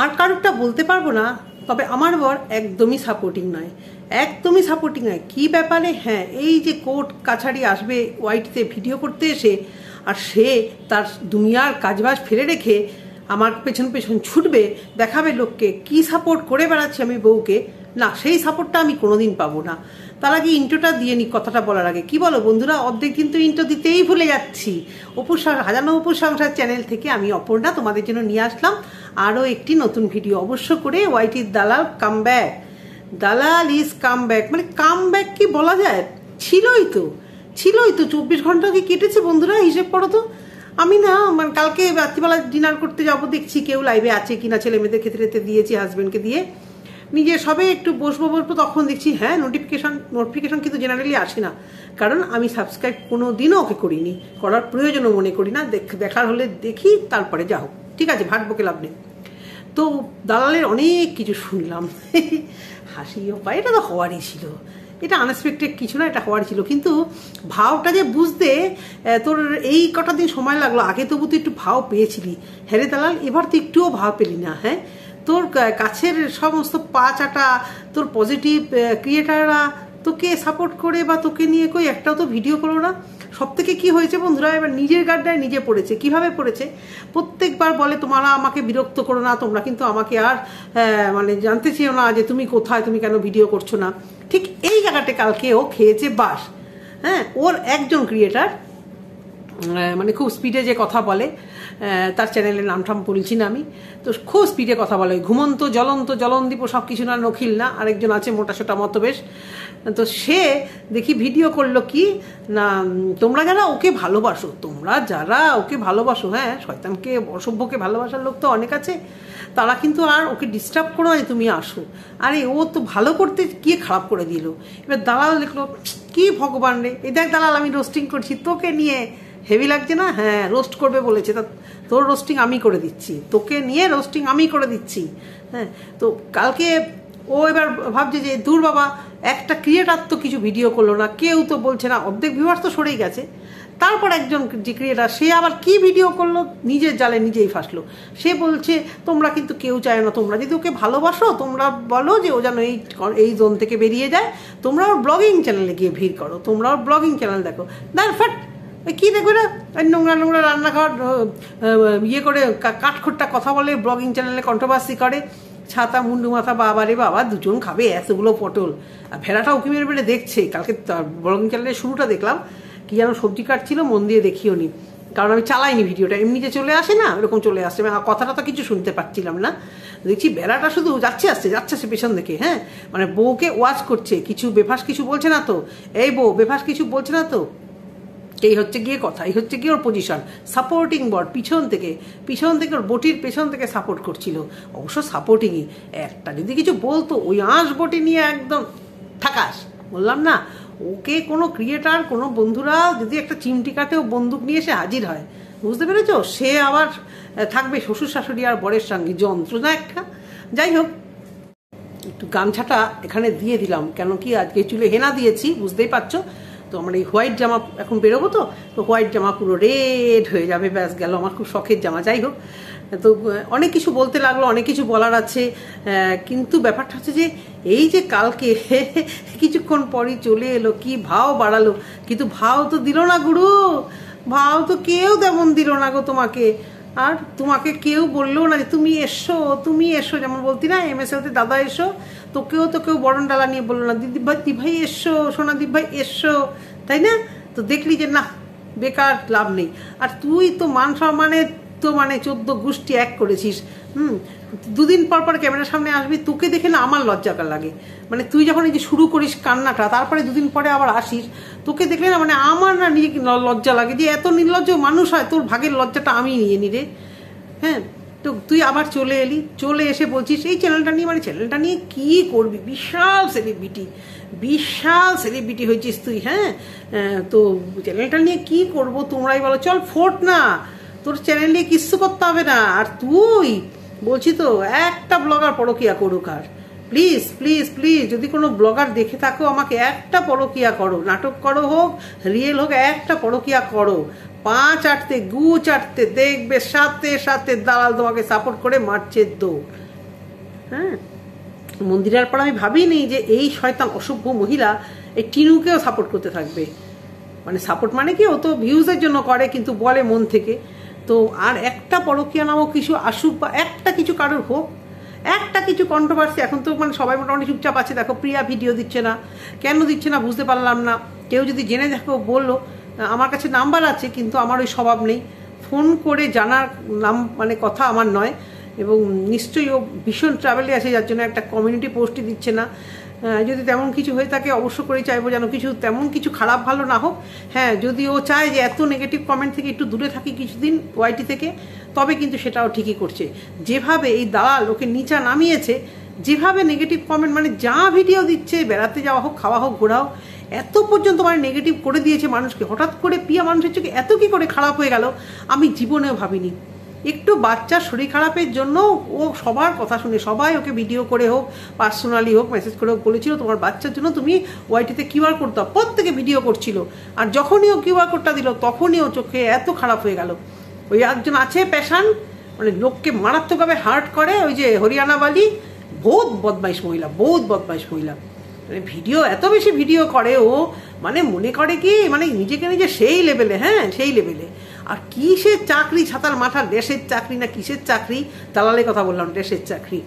আর কারোরটা বলতে পারবো না, তবে আমার বর একদমই সাপোর্টিং নয়, একদমই সাপোর্টিং নয়। কী ব্যাপারে? হ্যাঁ, এই যে কোর্ট কাছারি আসবে ওয়াইটিতে ভিডিও করতে এসে, আর সে তার দুনিয়ার কাজবাজ ফেলে রেখে আমার পেছন পেছন ছুটবে, দেখাবে লোককে কি সাপোর্ট করে বেড়াচ্ছি আমি বউকে। না, সেই সাপোর্টটা আমি কোনোদিন পাবো না। তার আগে ইন্ট্রোটা দিয়ে নি, কথাটা বলার আগে কি বলো বন্ধুরা, অর্ধেক কিন্তু ইন্ট্রো দিতেই ভুলে যাচ্ছি। হাজানো অপুর সংসার চ্যানেল থেকে আমি অপর্ণা তোমাদের জন্য নিয়ে আসলাম আরও একটি নতুন ভিডিও, অবশ্য করে ওয়াইটির দালাল কামব্যাক। দালাল ইজ কামব্যাক, মানে কামব্যাক কি বলা যায়? ছিলই তো 24 ঘন্টা কি কেটেছে বন্ধুরা, হিসেব করো তো। আমি না মানে কালকে রাত্রিবেলা ডিনার করতে যাবো, দেখছি কেউ লাইভে আছে কিনা, ছেলে মেয়েদের খেতে খেতে দিয়েছি, হাজব্যান্ডকে দিয়ে নিজে সবে একটু বসবো, তখন দেখছি হ্যাঁ নোটিফিকেশন কিন্তু জেনারেলি আসে না, কারণ আমি সাবস্ক্রাইব কোনো দিনও ওকে করিনি, করার প্রয়োজনও মনে করি না। দেখার হলে দেখি, তারপরে যা হোক, ঠিক আছে, ভাট বকে লাভ নেই। তো দালালের অনেক কিছু শুনলাম, হাসিও পায়, এটা তো হওয়ারই ছিল, এটা আনএক্সপেক্টেড কিছু না, এটা হওয়ার ছিল। কিন্তু ভাবটা যে বুঝতে তোর এই কটা দিন সময় লাগলো, আগে তবু তুই একটু ভাব পেয়েছিলি। হ্যাঁ রে দালাল, এবার তো একটুও ভাব পেলি না। হ্যাঁ, তোর কাছের সমস্ত পা চাটা তোর পজিটিভ ক্রিয়েটাররা তোকে সাপোর্ট করে বা তোকে নিয়ে কই একটাও তো ভিডিও করো না। সব থেকে কী হয়েছে বন্ধুরা, এবার নিজের গাড্ডায় নিজে পড়েছে। কিভাবে পড়েছে? প্রত্যেকবার বলে তোমরা আমাকে বিরক্ত করো না, তোমরা কিন্তু আমাকে আর মানে জানতে চেয়েও না যে তুমি কোথায়, তুমি কেন ভিডিও করছো না। ঠিক এই জায়গাতে কালকে ও খেয়েছে বাস। হ্যাঁ, ওর একজন ক্রিয়েটার মানে খুব স্পিডে যে কথা বলে, তার চ্যানেলের নামঠাম বলছি না আমি, তো খুব স্পিডে কথা বলে, ঘুমন্ত জলনদীপ সব কিছু না, নখিল না, আরেকজন আছে মোটা সোটা মতো বেশ। তো সে দেখি ভিডিও করলো কি না, তোমরা যারা ওকে ভালোবাসো, হ্যাঁ, শয়তানকে অসভ্যকে ভালোবাসার লোক তো অনেক আছে, তারা কিন্তু আর ওকে ডিস্টার্ব করো না, তুমি আসো। আরে ও তো ভালো করতে গিয়ে খারাপ করে দিল। এবার দালাল দেখলো, কি ভগবান রে, এই দেখ দালাল, আমি রোস্টিং করছি তোকে নিয়ে, হেভি লাগছে না? হ্যাঁ, রোস্ট করবে বলেছে, তা তোর রোস্টিং আমি করে দিচ্ছি, তোকে নিয়ে রোস্টিং আমি করে দিচ্ছি। হ্যাঁ, তো কালকে ও এবার ভাবছে যে দূর বাবা, একটা ক্রিয়েটার তো কিছু ভিডিও করলো না, কেউ তো বলছে না, অর্ধেক ভিউয়ার্স তো সরেই গেছে। তারপর একজন যে ক্রিয়েটার, সে আবার কি ভিডিও করলো, নিজের জালে নিজেই ফাঁসলো। সে বলছে তোমরা কিন্তু কেউ চায় না, তোমরা যদি ওকে ভালোবাসো তোমরা বলো যে ও যেন এই জোন থেকে বেরিয়ে যায়, তোমরা ওর ব্লগিং চ্যানেলে গিয়ে ভিড় করো, তোমরা ওর ব্লগিং চ্যানেল দেখো। ফাট কী দেখবে না, নোংরা রান্নাঘর ইয়ে করে কাঠখোট্টা কথা বলে, ব্লগিং চ্যানেলে কন্ট্রোভার্সি করে, ছাতা মুন্ডু মাথা, বাবারে বাবা, দুজন খাবে এতগুলো পটল। আর ভেড়াটা উকি মেরে মেরে দেখছে। কালকে ব্লগিং চ্যানেলের শুরুটা দেখলাম, কি যেন সবজি কাটছিল, মন দিয়ে দেখিও নি, কারণ আমি চালাইনি ভিডিওটা, এমনি যে চলে আসে না ওরকম চলে আসছে, কথাটা তো কিছু শুনতে পাচ্ছিলাম না। দেখছি বেড়াটা শুধু যাচ্ছে আসছে পেছন থেকে। হ্যাঁ, মানে বউকে ওয়াচ করছে, কিছু বেফাস কিছু বলছে না তো, এই বউ বেফাস কিছু বলছে না তো, এই হচ্ছে গিয়ে কথা, এই হচ্ছে গিয়ে ওর পজিশন, সাপোর্টিং বর, পিছন থেকে ওর বটির পেছন থেকে সাপোর্ট করছিল। অবশ্য সাপোর্টিংই, একটা যদি কিছু বলতো ওই আঁশ বটি নিয়ে একদম ঠাকাস, বললাম না, ওকে কোনো ক্রিয়েটার, কোনো বন্ধুরা যদি একটা চিমটি কাটেও বন্দুক নিয়ে এসে হাজির হয়, বুঝতে পেরেছ, সে আবার থাকবে শ্বশুর শাশুড়ি আর বরের সঙ্গে, যন্ত্রণা একটা। যাই হোক, একটু গামছাটা এখানে দিয়ে দিলাম, কেন কি আজকে চুলে হেনা দিয়েছি, বুঝতেই পারছো। তো আমার এই হোয়াইট জামা এখন বেরোবো, তো হোয়াইট জামা পুরো রেড হয়ে যাবে, ব্যাস গেল, আমার খুব শখের জামা। যাই হোক, তো অনেক কিছু বলতে লাগলো, অনেক কিছু বলার আছে, কিন্তু ব্যাপারটা হচ্ছে যে এই যে কালকে কিছুক্ষণ পরই চলে এলো, কি ভাও বাড়ালো, কিন্তু ভাও তো দিল না গুরু, ভাও তো কেউ তেমন দিল না গো তোমাকে। আর তোমাকে কেউ বললো না যে তুমি এসো, যেমন বলতি না MSLতে দাদা এসো, তোকেও বরণ ডালা নিয়ে বললো না দিদি ভাই এসো, সোনাদীপ ভাই এসো, তাই না? তো দেখলি যে না, বেকার, লাভ নেই। আর তুই তো মান সম্মানে তো মানে 14 গোষ্ঠী এক করেছিস। দুদিন পর ক্যামেরার সামনে আসবি, তোকে দেখে না আমার লজ্জাকার লাগে। মানে তুই যখন এই যে শুরু করিস কান্নাটা, তারপরে দুদিন পরে আবার আসিস, তোকে দেখলে না মানে আমার না নিজেকে লজ্জা লাগে, যে এত নির্লজ্জ মানুষ হয়, তোর ভাগের লজ্জাটা আমি নিয়ে নি রে। হ্যাঁ, তো তুই আবার চলে এসে বলছিস এই চ্যানেলটা নিয়ে, মানে চ্যানেলটা নিয়ে কি করবি, বিশাল সেলিব্রিটি হয়েছিস তুই। হ্যাঁ, তো চ্যানেলটা নিয়ে কি করব, তোমরাই বলো, চল ফোট না, তোর চ্যানেল নিয়ে কিচ্ছু করতে হবে না। আর তুই বলছি তো, একটা ব্লগার পরকিয়া করুক, আর প্লিজ যদি কোনো ব্লগার দেখে থাকো, আমাকে একটা পরকিয়া করো, নাটক করো হোক রিয়েল হোক, একটা পরকিয়া করো, পা চাটতে গু চাটতে দেখবে সাথে সাথে দালাল তোমাকে সাপোর্ট করে মারছে দৌড়। হ্যাঁ, মন্দিরার পর আমি ভাবিনি যে এই শয়তান অসভ্য মহিলা এই টিনুকেও সাপোর্ট করতে থাকবে। মানে সাপোর্ট মানে কি, ও তো ভিউজের জন্য করে, কিন্তু বলে মন থেকে। তো আর একটা পরকীয়া নামক কিছু আসুক বা একটা কিছু কারোর হোক, একটা কিছু কন্ট্রোভার্সি, এখন তো মানে সবাই মোটামুটি চুপচাপ আছে। দেখো প্রিয়া ভিডিও দিচ্ছে না, কেন দিচ্ছে না বুঝতে পারলাম না। কেউ যদি জেনে দেখো বললো, আমার কাছে নাম্বার আছে কিন্তু আমার ওই স্বভাব নেই, ফোন করে জানার নাম মানে কথা আমার নয়। এবং নিশ্চয়ই ও ভীষণ ট্রাভেলে আছে, যার জন্য একটা কমিউনিটি পোস্টই দিচ্ছে না। যদি তেমন কিছু হয়ে থাকে অবশ্য করেই চাইবো যেন কিছু তেমন কিছু খারাপ ভালো না হোক। হ্যাঁ, যদি ও চায় যে এত নেগেটিভ কমেন্ট থেকে একটু দূরে থাকি কিছুদিন ওয়াইটি থেকে, তবে কিন্তু সেটাও ঠিকই করছে। যেভাবে এই দালাল ওকে নিচা নামিয়েছে, যেভাবে নেগেটিভ কমেন্ট মানে যা ভিডিও দিচ্ছে, বেড়াতে যাওয়া হোক, খাওয়া হোক, ঘোরা হোক, এত পর্যন্ত মানে নেগেটিভ করে দিয়েছে মানুষকে। হঠাৎ করে পিয়া মানুষের চোখে এত কি করে খারাপ হয়ে গেল আমি জীবনেও ভাবিনি। একটু বাচ্চার শরীর খারাপের জন্য ও সবার কথা শুনে সবাই ওকে ভিডিও করে হোক, পার্সোনালি হোক, মেসেজ করে হোক বলেছিল তোমার বাচ্চার জন্য তুমি ওয়াইটিতে কিউআর কোড দাও। প্রত্যেকে ভিডিও করছিল, আর যখনই ও কিউআর কোডটা দিল তখনই ও চোখে এত খারাপ হয়ে গেল। ওই একজন আছে পেশান, মানে লোককে মারাত্মকভাবে হার্ট করে, ওই যে হরিয়ানা বালি, বহুত বদমাইশ মহিলা, বহুত বদমাইশ মহিলা। মানে ভিডিও এত বেশি ভিডিও করে ও, মানে মনে করে কি মানে নিজেকে নিজে সেই লেভেলে, হ্যাঁ সেই লেভেলে। আর কিসের চাকরি, ছাতার মাথা, দেশের চাকরি না কিসের চাকরি, দালালের কথা বললাম, দেশের চাকরি।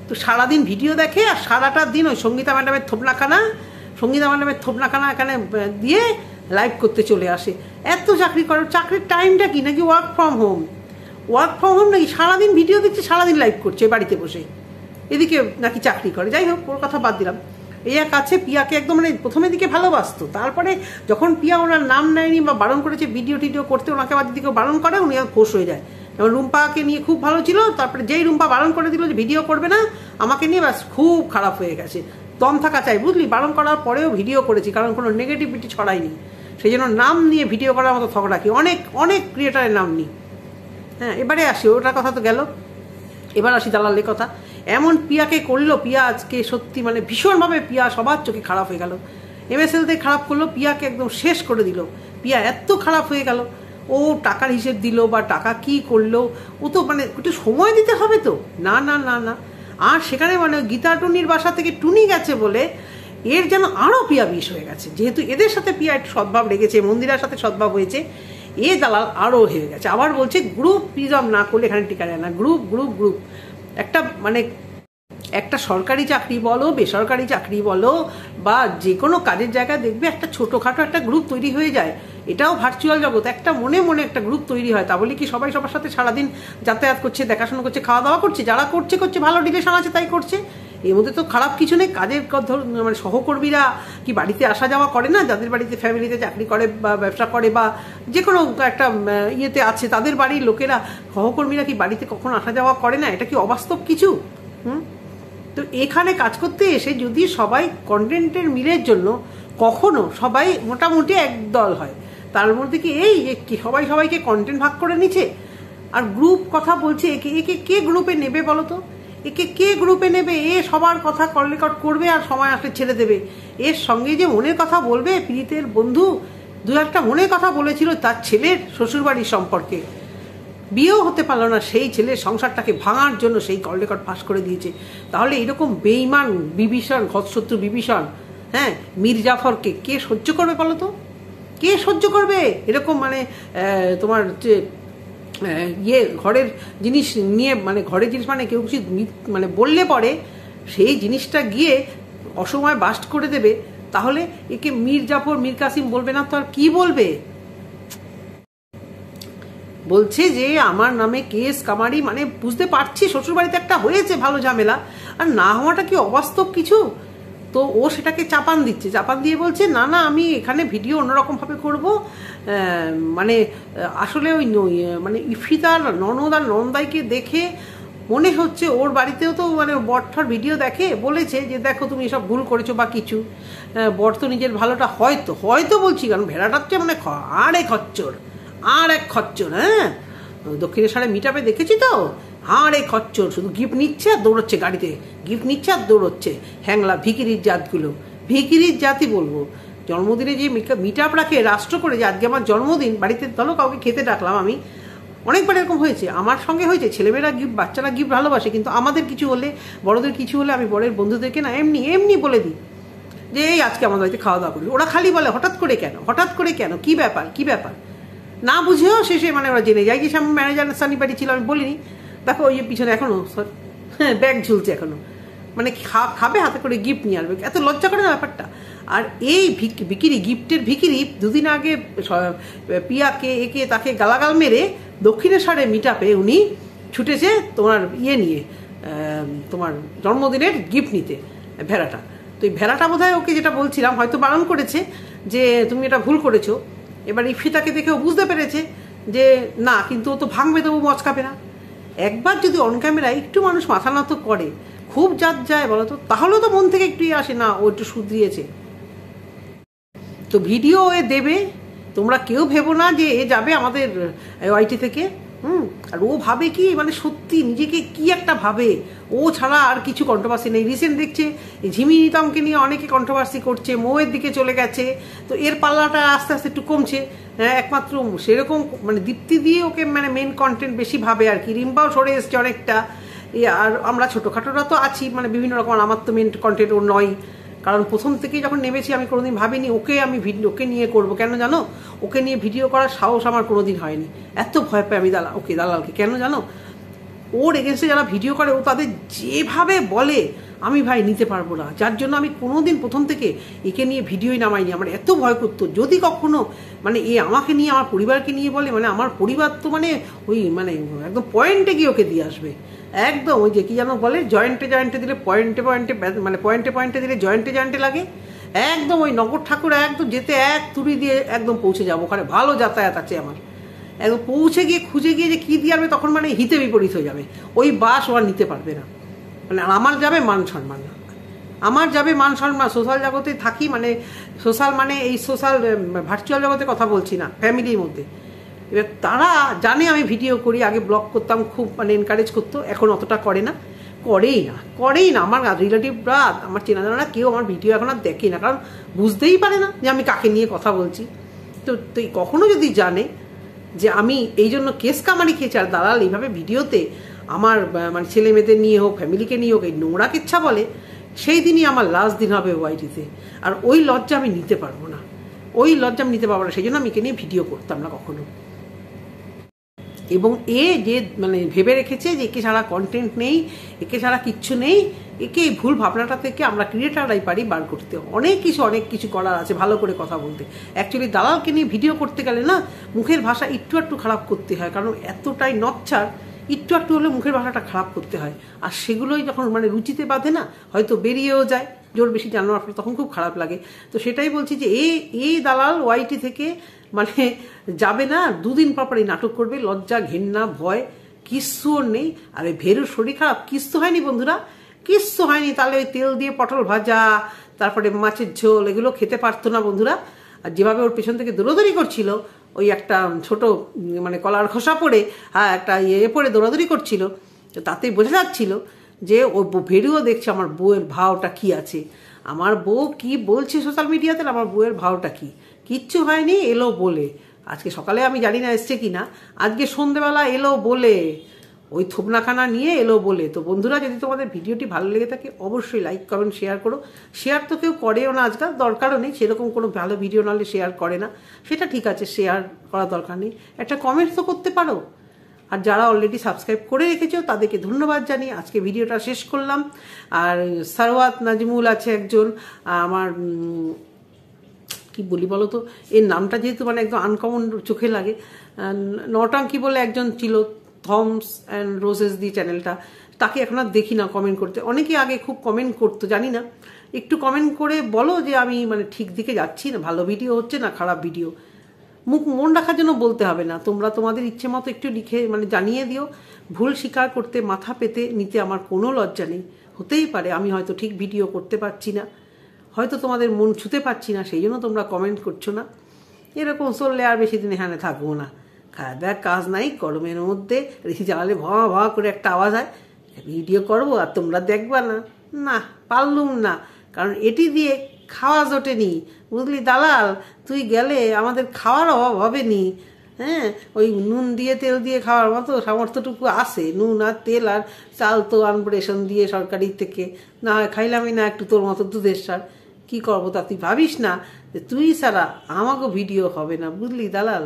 তো সারাদিন ভিডিও দেখে আর সারাটা দিন ওই সঙ্গীতা ম্যাডামের থোপনাখানা এখানে দিয়ে লাইভ করতে চলে আসে। এত চাকরি করে, চাকরির টাইমটা কি নাকি ওয়ার্ক ফ্রম হোম নাকি, সারাদিন ভিডিও দিচ্ছে, সারাদিন লাইভ করছে বাড়িতে বসে, এদিকে নাকি চাকরি করে। যাই হোক, ওর কথা বাদ দিলাম। এই এক আছে পিয়াকে একদম মানে প্রথমের দিকে ভালোবাসতো, তারপরে যখন পিয়া ওনার নাম নেয়নি বা বারণ করেছে ভিডিও টিডিও করতে, ওনাকে বাদ দিকে বারণ করে, উনি আর খোশ হয়ে যায়। যেমন রুম্পাকে নিয়ে খুব ভালো ছিল, তারপরে যেই রুম্পা বারণ করে দিল যে ভিডিও করবে না আমাকে নিয়ে, ব্যাস খুব খারাপ হয়ে গেছে। দম থাকা চাই বুঝলি, বারণ করার পরেও ভিডিও করেছি, কারণ কোনো নেগেটিভিটি ছড়ায়নি। সেই জন্য নাম নিয়ে ভিডিও করার মতো থক রাখি, অনেক অনেক ক্রিয়েটারের নাম নিই। হ্যাঁ, এবারে আসি, ওটার কথা তো গেল, এবার আসি দালালের কথা। এমন পিয়াকে করলো, পিয়া আজকে সত্যি মানে ভীষণভাবে পিয়া সবার চোখে খারাপ হয়ে গেল। MSLতে খারাপ করলো, পিয়াকে একদম শেষ করে দিল। পিয়া এত খারাপ হয়ে গেল, ও টাকার হিসেব দিল বা টাকা কি করলো, ও তো মানে একটু সময় দিতে হবে তো, না না না না। আর সেখানে মানে গীতা টুনির বাসা থেকে টুনি গেছে বলে এর যেন আরও পিয়া বিষ হয়ে গেছে। যেহেতু এদের সাথে পিয়া একটু সদ্ভাব লেগেছে, মন্দিরার সাথে সদ্ভাব হয়েছে, এ দালাল আরও হয়ে গেছে। আবার বলছে গ্রুপ প্রিজম না করলে এখানে টিকা যায় না, গ্রুপ গ্রুপ গ্রুপ। একটা মানে একটা সরকারি চাকরি বলো, বেসরকারি চাকরি বলো, বা যে কোনো কাজের জায়গায় দেখবে একটা ছোটোখাটো একটা গ্রুপ তৈরি হয়ে যায়। এটাও ভার্চুয়াল জগৎ, একটা মনে মনে একটা গ্রুপ তৈরি হয়। তা বলে কি সবাই সবার সাথে সারাদিন যাতায়াত করছে, দেখাশোনা করছে, খাওয়া দাওয়া করছে? যারা করছে করছে, ভালো রিলেশন আছে তাই করছে, এর মধ্যে তো খারাপ কিছু নেই। কাজের মানে সহকর্মীরা কি বাড়িতে আসা যাওয়া করে না? যাদের বাড়িতে ফ্যামিলিতে চাকরি করে বা ব্যবসা করে বা যে কোনো একটা ইয়েতে আছে, তাদের বাড়ির লোকেরা, সহকর্মীরা কি বাড়িতে কখনো আসা যাওয়া করে না? এটা কি অবাস্তব কিছু? তো এখানে কাজ করতে এসে যদি সবাই কন্টেন্টের মিলের জন্য কখনো সবাই মোটামুটি একদল হয়, তার মধ্যে কি এই যে সবাই সবাইকে কন্টেন্ট ভাগ করে নিচ্ছে। আর গ্রুপ কথা বলছে, একে কে গ্রুপে নেবে বলো তো? একে কে গ্রুপে নেবে? এ সবার কথা কল রেকর্ড করবে আর সময় আসলে ছেড়ে দেবে। এর সঙ্গে যে মনের কথা বলবে, প্রীতের বন্ধু দু একটা মনের কথা বলেছিল তার ছেলের শ্বশুরবাড়ির সম্পর্কে, বিয়েও হতে পারলো না, সেই ছেলের সংসারটাকে ভাঙার জন্য সেই কল রেকর্ড পাস করে দিয়েছে। তাহলে এরকম বেঈমান বিভীষণ, ঘৎসত্রু বিভীষণ, হ্যাঁ মীর জাফরকে কে সহ্য করবে বলো তো? কে সহ্য করবে এরকম মানে তোমার যে ঘরের জিনিস নিয়ে, মানে ঘরের জিনিস মানে কেউ কিছু মানে বললে পরে সেই জিনিসটা গিয়ে অসময় বাস্ট করে দেবে, তাহলে একে মীর জাফর মীর কাসিম বলবে না তো আর কি বলবে? বলছে যে আমার নামে কেস কামারি, মানে বুঝতে পারছি শ্বশুরবাড়িতে একটা হয়েছে ভালো ঝামেলা, আর না হওয়াটা কি অবাস্তব কিছু? তো ও সেটাকে চাপান দিচ্ছে, চাপান দিয়ে বলছে না না আমি এখানে ভিডিও অন্যরকমভাবে করবো। মানে আসলে ওই মানে ইফিতার ননদ আর নন্দাইকে দেখে মনে হচ্ছে ওর বাড়িতেও তো মানে বরঠার ভিডিও দেখে বলেছে যে দেখো তুমি এসব ভুল করেছো বা কিছু, বর তো নিজের ভালোটা হয়তো বলছি, কারণ ভেড়াটা হচ্ছে মানে আর এক খচ্চর। হ্যাঁ, দক্ষিণেশ্বরে মিটআপে দেখেছি তো, আর এক খচ্চর শুধু গিফট নিচ্ছে আর দৌড়চ্ছে, গাড়িতে গিফট নিচ্ছে আর দৌড়চ্ছে। হ্যাংলা ভিকিরির জাতগুলো, ভিকিরির জাতই বলবো। জন্মদিনে যে মিট আপ রাখে রাষ্ট্র করে, যে আজকে আমার জন্মদিন, বাড়িতে ধরো কাউকে খেতে ডাকলাম আমি, অনেকবার এরকম হয়েছে, আমার সঙ্গে হয়েছে, ছেলেমেয়েরা গিফট, বাচ্চারা গিফট ভালোবাসে, কিন্তু আমাদের কিছু হলে, বড়দের কিছু হলে আমি বরের বন্ধুদেরকে না এমনি এমনি বলে দিই যে এই আজকে আমার বাড়িতে খাওয়া দাওয়া করি। ওরা খালি বলে হঠাৎ করে কেন, হঠাৎ করে কেন, কী ব্যাপার কী ব্যাপার, না বুঝেও শেষে মানে ওরা জেনে যায়। যে সামনে ম্যানেজার সানি বাড়ি ছিল, আমি বলিনি, দেখো ওই যে পিছনে এখনও হ্যাঁ ব্যাগ ঝুলছে এখনও, মানে খাবে হাতে করে গিফট নিয়ে আসবে, এত লজ্জা করে না ব্যাপারটা। আর এই ভিকিরি, গিফটের ভিকিরি, দুদিন আগে পিয়াকে একে তাকে গালাগাল মেরে দক্ষিণেশ্বরে মিট আপে উনি ছুটেছে তোমার ইয়ে নিয়ে, তোমার জন্মদিনের গিফট নিতে, ভেড়াটা। তো এই ভেড়াটা বোধহয় ওকে যেটা বলছিলাম হয়তো বারণ করেছে যে তুমি এটা ভুল করেছো। এবার ইফিতাকে দেখেও বুঝতে পেরেছে যে না, কিন্তু ও তো ভাঙবে, তবু মচকাবে না। একবার যদি অন ক্যামেরায় একটু মানুষ মাথা নত করে, খুব জাত যায় বলো তো, তাহলেও তো মন থেকে একটু আসে না ও একটু শুধরিয়েছে। তো ভিডিও এ দেবে, তোমরা কেউ ভেবো না যে এ যাবে আমাদের ওয়াইটি থেকে। আর ও ভাবে কি, মানে সত্যি নিজেকে কি একটা ভাবে, ও ছাড়া আর কিছু কন্ট্রোভার্সি নেই। রিসেন্ট দেখছে ঝিমি নিতমকে নিয়ে অনেকে কন্ট্রোভার্সি করছে, মৌয়ের দিকে চলে গেছে, তো এর পাল্লাটা আস্তে আস্তে একটু কমছে। একমাত্র সেরকম মানে দীপ্তি দিয়ে ওকে মানে মেন কন্টেন্ট বেশি ভাবে আর কি। রিম্পাও সরে এসছে অনেকটা, আর আমরা ছোটোখাটোরা তো আছি, মানে বিভিন্ন রকম, আমার তো মেন কন্টেন্ট ওর নয়। কারণ প্রথম থেকেই যখন নেমেছি আমি কোনোদিন ভাবিনি আমি ওকে নিয়ে করবো। কেন জানো, ওকে নিয়ে ভিডিও করার সাহস আমার কোনোদিন হয়নি, এত ভয় পাই আমি দালালকে। কেন জানো, ওর এগেনস্টে যারা ভিডিও করে ও তাদের যেভাবে বলে আমি ভাই নিতে পারবো না, যার জন্য আমি কোনোদিন প্রথম থেকে একে নিয়ে ভিডিওই নামাইনি। আমার এত ভয় করতো যদি কখনো মানে এ আমাকে নিয়ে আমার পরিবারকে নিয়ে বলে, মানে আমার পরিবার তো মানে ওই মানে একদম পয়েন্টে গিয়ে ওকে দিয়ে আসবে একদম। ওই যে কি যেন বলে, জয়েন্টে দিলে পয়েন্টে মানে পয়েন্টে দিলে জয়েন্টে লাগে একদম। ওই নগর ঠাকুর একদম যেতে এক তুড়ি দিয়ে একদম পৌঁছে যাবো, ওখানে ভালো যাতায়াত আছে আমার। একদম পৌঁছে গিয়ে খুঁজে গিয়ে যে কী দিয়ে আসবে তখন মানে হিতে বিপরীত হয়ে যাবে, ওই বাস ও আর নিতে পারবে না। মানে আমার যাবে মান সম্মান, আমার যাবে মান সম্মান। সোশ্যাল জগতে থাকি, মানে সোশ্যাল মানে এই সোশ্যাল ভার্চুয়াল জগতে কথা বলছি না, ফ্যামিলির মধ্যে। এবার তারা জানে আমি ভিডিও করি, আগে ব্লগ করতাম, খুব মানে এনকারেজ করতো, এখন অতটা করেই না। আমার রিলেটিভরা, আমার চেনা জানারা কেউ আমার ভিডিও এখন আর দেখে না, কারণ বুঝতেই পারে না যে আমি কাকে নিয়ে কথা বলছি। তো কখনো যদি জানে যে আমি এই জন্য কেস কামারি খেয়েছি, আর দালাল এইভাবে ভিডিওতে আমার মানে ছেলে মেয়েদের নিয়ে হোক, ফ্যামিলিকে নিয়ে হোক, এই নোংরা কিচ্ছা বলে, সেই দিনই আমার লাস্ট দিন হবে ওয়াইটিতে। আর ওই লজ্জা আমি নিতে পারবো না, সেই জন্য আমি একে নিয়ে ভিডিও করতাম না কখনো। এবং এ যে মানে ভেবে রেখেছে যে একে ছাড়া কন্টেন্ট নেই, একে ছাড়া কিচ্ছু নেই, একে এই ভুল ভাবনাটা থেকে আমরা ক্রিয়েটাররাই পারি বার করতে। অনেক কিছু করার আছে, ভালো করে কথা বলতে। অ্যাকচুয়ালি দালালকে নিয়ে ভিডিও করতে গেলে না মুখের ভাষা একটু খারাপ করতে হয়, কারণ এতটাই নচ্ছার, একটু হলে মুখের ভাষাটা খারাপ করতে হয়। আর সেগুলোই যখন মানে রুচিতে বাঁধে না, হয়তো বেরিয়েও যায় জোর বেশি জানার পর, তখন খুব খারাপ লাগে। তো সেটাই বলছি যে এই দালাল ওয়াইটি থেকে মানে যাবে না, দুদিন পরই নাটক করবে, লজ্জা ঘেন্না ভয় কিচ্ছু ওর নেই। আর ওই ভেরুর শরীর খারাপ কিচ্ছু হয়নি বন্ধুরা, কিচ্ছু হয়নি। তাহলে ওই তেল দিয়ে পটল ভাজা, তারপরে মাছের ঝোল, এগুলো খেতে পারতো না বন্ধুরা। আর যেভাবে ওর পেছন থেকে দৌড়াদৌড়ি করছিল, ওই একটা ছোট মানে কলার খোসা পরে একটা পরে দৌড়াদৌড়ি করছিল, তো তাতেই বোঝা যাচ্ছিল যে ও ভেরুও দেখছে আমার বউয়ের ভাওটা কি আছে, আমার বউ কি বলছে সোশ্যাল মিডিয়াতে, আমার বউয়ের ভাওটা কি। কিচ্ছু হয়নি, এলো বলে। আজকে সকালে আমি জানি না এসছে কিনা, আজকে সন্ধেবেলা এলো বলে, ওই থোবনাখানা নিয়ে এলো বলে। তো বন্ধুরা, যদি তোমাদের ভিডিওটি ভালো লেগে থাকে অবশ্যই লাইক কমেন্ট শেয়ার করো। শেয়ার তো কেউ করেও না আজকাল, দরকারও নেই, সেরকম কোনো ভালো ভিডিও নাহলে শেয়ার করে না, সেটা ঠিক আছে, শেয়ার করার দরকার নেই, একটা কমেন্টস তো করতে পারো। আর যারা অলরেডি সাবস্ক্রাইব করে রেখেছো তাদেরকে ধন্যবাদ জানিয়ে আজকে ভিডিওটা শেষ করলাম। আর সারওয়াত নাজমুল আছে একজন, আমার কি বলি বলো তো, এর নামটা যেহেতু মানে একদম আনকমন চোখে লাগে, নটাঙ্কি বলে একজন ছিল, থমস অ্যান্ড রোজেস দি চ্যানেলটা, তাকে এখন আর দেখি না কমেন্ট করতে। অনেকে আগে খুব কমেন্ট করতো, জানি না, একটু কমেন্ট করে বলো যে আমি মানে ঠিক দিকে যাচ্ছি না, ভালো ভিডিও হচ্ছে না খারাপ ভিডিও। মন রাখার জন্য বলতে হবে না, তোমরা তোমাদের ইচ্ছে মতো একটু লিখে মানে জানিয়ে দিও। ভুল স্বীকার করতে, মাথা পেতে নিতে আমার কোনো লজ্জা নেই। হতেই পারে আমি হয়তো ঠিক ভিডিও করতে পারছি না, হয়তো তোমাদের মন ছুতে পারছি না, সেই জন্য তোমরা কমেন্ট করছো না। এরকম চললে আর বেশি দিন এখানে থাকবো না। খাওয়া দেওয়ার কাজ নাই, গরমের মধ্যে রেসি জ্বালালে ভা করে একটা আওয়াজ হয়, ভিডিও করবো আর তোমরা দেখবা না, না পারলুম না। কারণ এটি দিয়ে খাওয়া জোটেনি, বুঝলি দালাল, তুই গেলে আমাদের খাওয়ার অভাব হবে নি। হ্যাঁ, ওই নুন দিয়ে তেল দিয়ে খাওয়ার মতো সামর্থ্যটুকু আসে, নুন আর তেল আর চাল তো আনবো রেশন দিয়ে সরকারি থেকে, না হয় খাইলামই না একটু তোর মতো দুধের সার। কি করবো তা তুই ভাবিস না যে তুই ছাড়া আমাকে ভিডিও হবে না, বুঝলি দালাল।